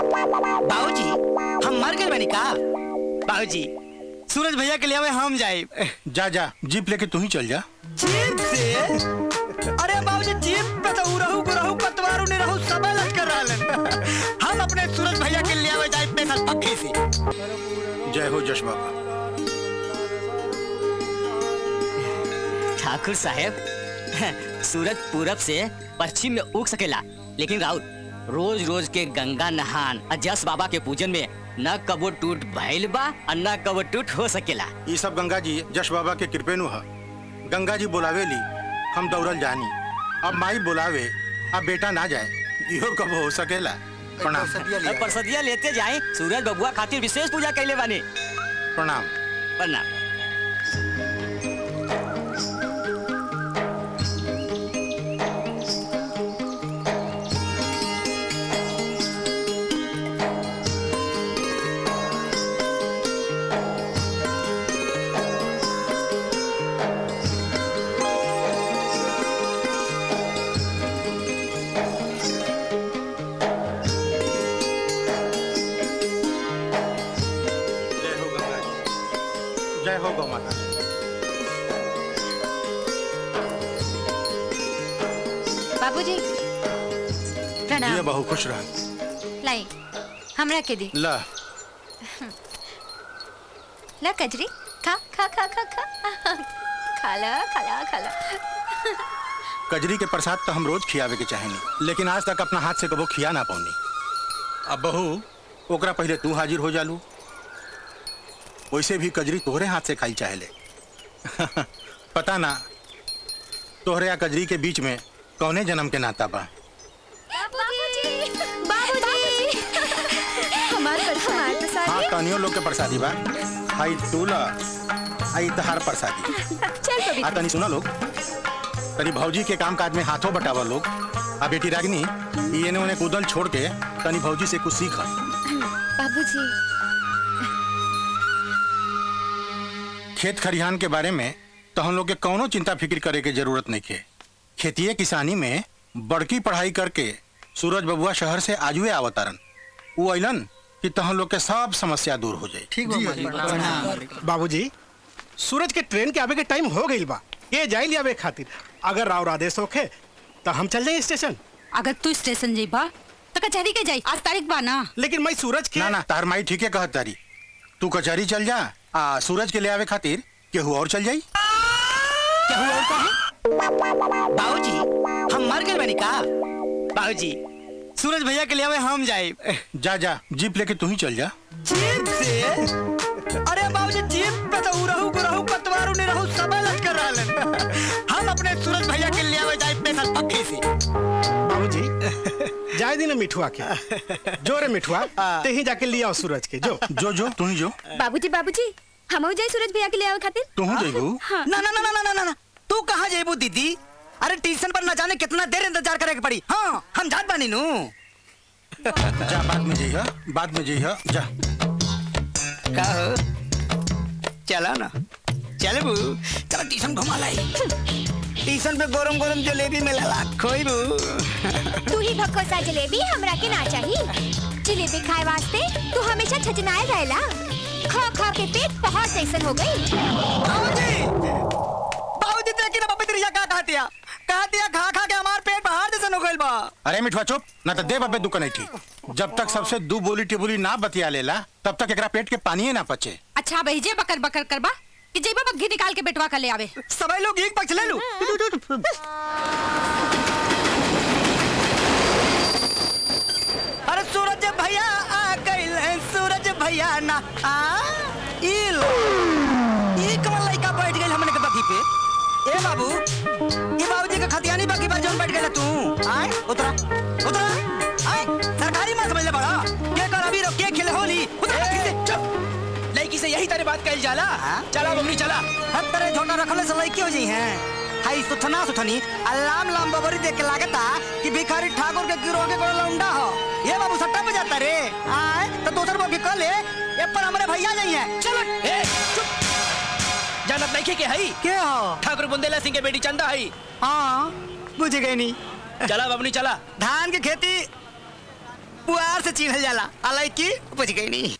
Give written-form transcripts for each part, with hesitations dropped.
बाबूजी हम मर गए बनी का? बाबूजी सूरज भैया के लिए हम जाए। जा जा जीप लेके तू ही चल जा। जीप से? अरे बाबूजी जीप पे तो उरहू गुरहू पतवारू ने रहू सब लग कर रहलन। हम अपने सूरज भैया के लिए जाए पैदल पक्के से। जय हो जश बाबा। ठाकुर साहेब सूरज पूरब से पश्चिम में उग सकेला, लेकिन राउत रोज रोज के गंगा नहान और जस बाबा के पूजन में न कबो टूट भइल बा और न कबो टूट हो सकेला। ये सब गंगा जी जश बाबा के कृपेनु है। गंगा जी बुलावे ली हम दौड़ल जानी, अब माई बुलावे अब बेटा ना जाए, इहो कब हो सकेला। प्रणाम। परसदिया लेते जाए, सूरज बबुआ खातिर विशेष पूजा कैले बानी। प्रणाम। प्रणाम। जय हो गौ माता। बाबूजी प्रणाम। ये बहु खुश रह। लाई हमरा के दी। ला ला कजरी खा खा खा खा खा खाला खाला खाला। कजरी के प्रसाद तो हम रोज खियावे के चाहेनी, लेकिन आज तक अपना हाथ से कबो खिया ना पाऊनी। अब बहू ओकरा पहले तू हाजिर हो जालू, वैसे भी कजरी तोहरे हाथ से खाई चाहेले। पता ना तोहरे या कजरी के बीच में कौने जन्म के नाता बा। बाबूजी बाबूजी हमारे प्रसाद। हाँ कनियो लोग के प्रसादी बा। हाई तूला आई तहार प्रसादी। चल कभी। तनी सुना लोग, तनी भौजी के काम काज में हाथों बटावा लोग। आ बेटी रागिनी ये ने उन्हें कूदल छोड़ के तनी भौजी से कुछ सीखा। बाबूजी खेत खरिहान के बारे में तो हम लोग के कौनो चिंता फिक्र करे के जरूरत नहीं है। खेतीय किसानी में बड़की पढ़ाई करके सूरज बबुआ शहर से आजुए आवतारन। वो अइलन कि तहन लोग के सब समस्या दूर हो जाए। ठीक बा बाबूजी सूरज के ट्रेन के आवे के टाइम हो गई बा, ये जाई लिया आवे खातिर। अगर राव आदेश होखे तो हम चल जाए स्टेशन। अगर तू स्टेशन जाइबा तो कचहरी के जाई, आज तारीख बा ना। लेकिन मैं सूरज के ना तार माई ठीक है कहत तारी। तू कचहरी चल जा, सूरज के ले आवे खातिर केहू और चल जाई। केहू और का है? बाबूजी हम मर गए बनी का? बाबूजी सूरज भैया के लिए हम जाए। जा जा जीप लेके तू ही चल जा। जीप से? अरे बाबूजी जीप पे तो उरहू गुरहू पतवारू ने रहू सब लग कर रहलन। हम अपने सूरज भैया के लिए जाए पैदल पक्के से। बाबूजी जाए दिन मिठुआ के जो रे मिठुआ ते ही जाके लिया आओ सूरज के। जो जो जो तू ही जो। बाबूजी बाबूजी हम जाए सूरज भैया के लिए आवे खातिर। तू ही जाइबू? ना ना ना ना ना ना तू कहाँ जाइबू दीदी? अरे स्टेशन पर न जाने कितना देर इंतजार करे के पड़ी। हाँ हम जात बानी नू। जा बाद में जइहा, बाद में जइहा जा। का हो? चला ना चलबू? चल स्टेशन घुमा लाई। स्टेशन पे गरम गरम जलेबी मिलेला, खोइबू? तू ही भक्कोसा जलेबी हमरा के ना चाहिए। जलेबी खाए वास्ते तू हमेशा छचनाए रहेला। खा खा के पेट बहुत जैसन हो गई। बाबूजी बाबूजी देखी ना बाबू तेरी का कहतिया खा खा के हमार पेट बाहर जैसन हो गइल बा। अरे मिठुआ चुप ना तो दे बाबे दुकान थी। जब तक सबसे दू बोली टिबुली ना बतिया लेला तब तक एकरा पेट के पानी ना पचे। अच्छा भेजे बकर बकर करबा कि जेबा बग्घी निकाल के बेटवा का ले आवे। सबै लोग एक पक्ष ले लू। अरे सूरज भैया आ गइल है, सूरज भैया ना आ इल ई कमल लइका बैठ गइल हमने के बग्घी पे। ए बाबू ये बाबूजी के खतियानी बग्घी पर जोन बैठ गइल तू। आए उतरा उतरा आए सरकारी मत समझ ले बड़ा के कर अभी के खेले होली। उतरा बग्घी से चुप। लड़की से यही तारे बात कहल जाला। चला बबरी चला। हर तरह झोटा रखले से लड़की हो जाई हैं। हाई सुथना सुथनी अल्लाम लाम बबरी देख के लागता कि भिखारी ठाकुर के गिरोह के कोई लौंडा हो। ये बाबू सट्टा पे जाता रे। आए तो दूसर बग्घी कर ले, ये पर हमारे भैया नहीं है। चल ए चुप। जानत नहीं के हई के हो? ठाकुर बुंदेला सिंह के बेटी चंदा हई। हां बुझ गई नहीं। चला बबनी चला। धान की खेती पुआर से चिन्हल जाला अलाई की बुझ गई नहीं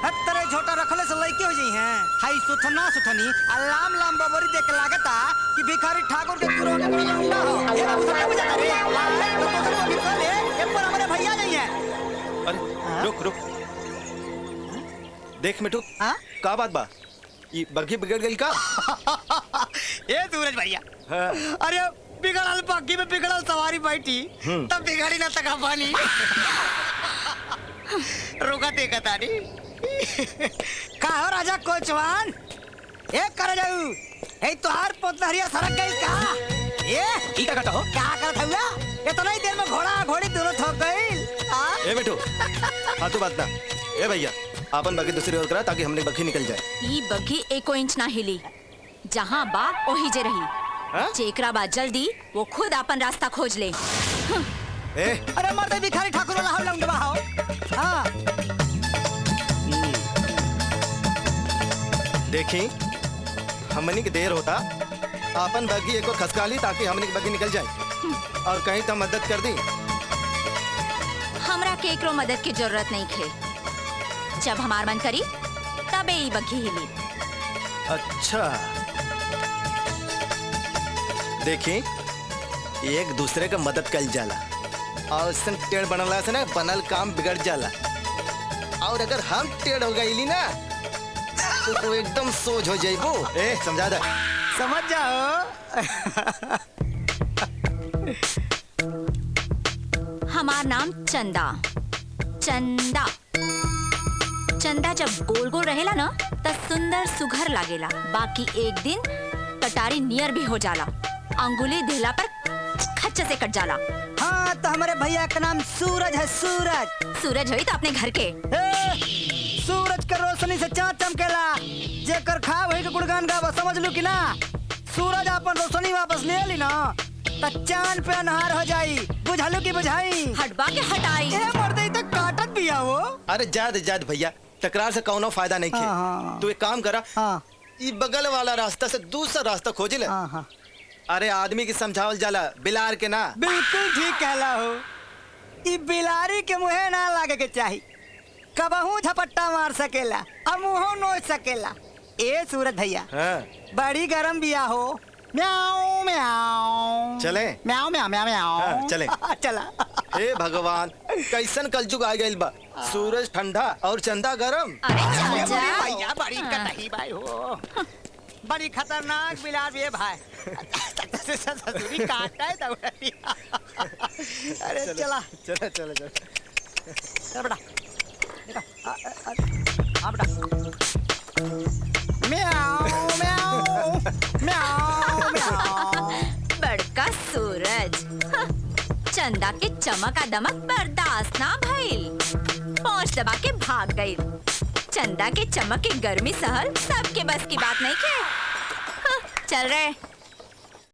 हत्तरे झोटा रखले से लइके हो जाई हैं हाई सुथना सुथनी अलाम लाम बबरी देख के लागता कि भिखारी ठाकुर के गुरु के बड़ा मुंडा हो ये बाबू सब बुझा रे तो तोसर को भिखा ले ये पर हमारे भैया नहीं है अरे रुक रुक देख मिठू हां का बात बा ये बग्घी बिगड़ गई का ए सूरज भैया हाँ। अरे बिगड़ल बग्घी में बिगड़ल सवारी बैठी तब बिगड़ी ना तका पानी रुका देखा तानी का हो राजा कोचवान ए कर जाऊ ए तोहार पोतहरिया सड़क गई का ए ई का कहता हो क्या करत हुआ इतना ही देर में घोड़ा घोड़ी दोनों ठोक गई ए मिठू हाँ तू बात ना ए भैया आपन बग्घी दूसरी ओर करा ताकि हमने बग्घी निकल जाए ई बग्घी एको इंच ना हिली जहाँ बा ओही जे रही हाँ? जेकरा बा जल्दी वो खुद अपन रास्ता खोज ले ए अरे मर्द भिखारी ठाकुर वाला हो लंगड़वा हो हां देखी हमनी के देर होता आपन बग्घी एक और खसका ली ताकि हमनी की बग्घी निकल जाए और कहीं तो मदद कर दी हमरा के एकरो मदद की जरूरत नहीं खे जब हमार मन करी तबे ई बग्घी हिली अच्छा देखी एक दूसरे का मदद कल जाला और सन टेढ़ बनला से ना बनल काम बिगड़ जाला और अगर हम टेढ़ हो गईली ना तो एकदम सोच हो जाइबो ए समझा दे समझ जाओ हमार नाम चंदा चंदा चंदा जब गोल गोल रहेला ना त सुंदर सुघर लागेला बाकी एक दिन कटारी नियर भी हो जाला अंगुली ढेला पर खच्चे से कट जाला हाँ तो हमारे भैया का नाम सूरज है सूरज सूरज होई तो अपने घर के सूरज के रोशनी से चाँद चमकेला जेकर खा वही के गुणगान गावा समझ लू कि ना सूरज अपन रोशनी वापस ले ली ना तो चांद पे अनहार हो जाई बुझालू की बुझाई हटवा के हटाई ए मर्दे तो काटत भी वो अरे जाद भैया तकरार से कौनो फायदा नहीं हाँ। खे तू एक काम करा हाँ ये बगल वाला रास्ता से दूसरा रास्ता खोज ले हाँ हाँ अरे आदमी की समझावल जाला बिलार के ना बिल्कुल ठीक कहला हो ई बिलारी के मुहे ना लागे के चाही कबहू झपट्टा मार सकेला और मुंहो नोच सकेला ए सूरज भैया हाँ। बड़ी गरम बिया हो म्याऊ म्याऊ चले म्याऊ म्याऊ म्याऊ म्याऊ हाँ, चले। चला हे भगवान कैसन कलजुग आ गइल बा सूरज ठंडा और चंदा गरम अरे चल जा भैया बड़ी कटही भाई हो बड़ी खतरनाक बिलार भी है भाई ससुरी काटता है दौड़ती अरे चला चलो चलो चलो चल बेटा बेटा हाँ बेटा म्याऊ म्याऊ म्याऊ म्याऊ बड़का सूरज हाँ, चंदा के चमक आ दमक बर्दाश्त ना भइल पहुंच दबा के भाग गई चंदा के चमक के गर्मी सहल सबके बस की बात नहीं खे हाँ, चल रहे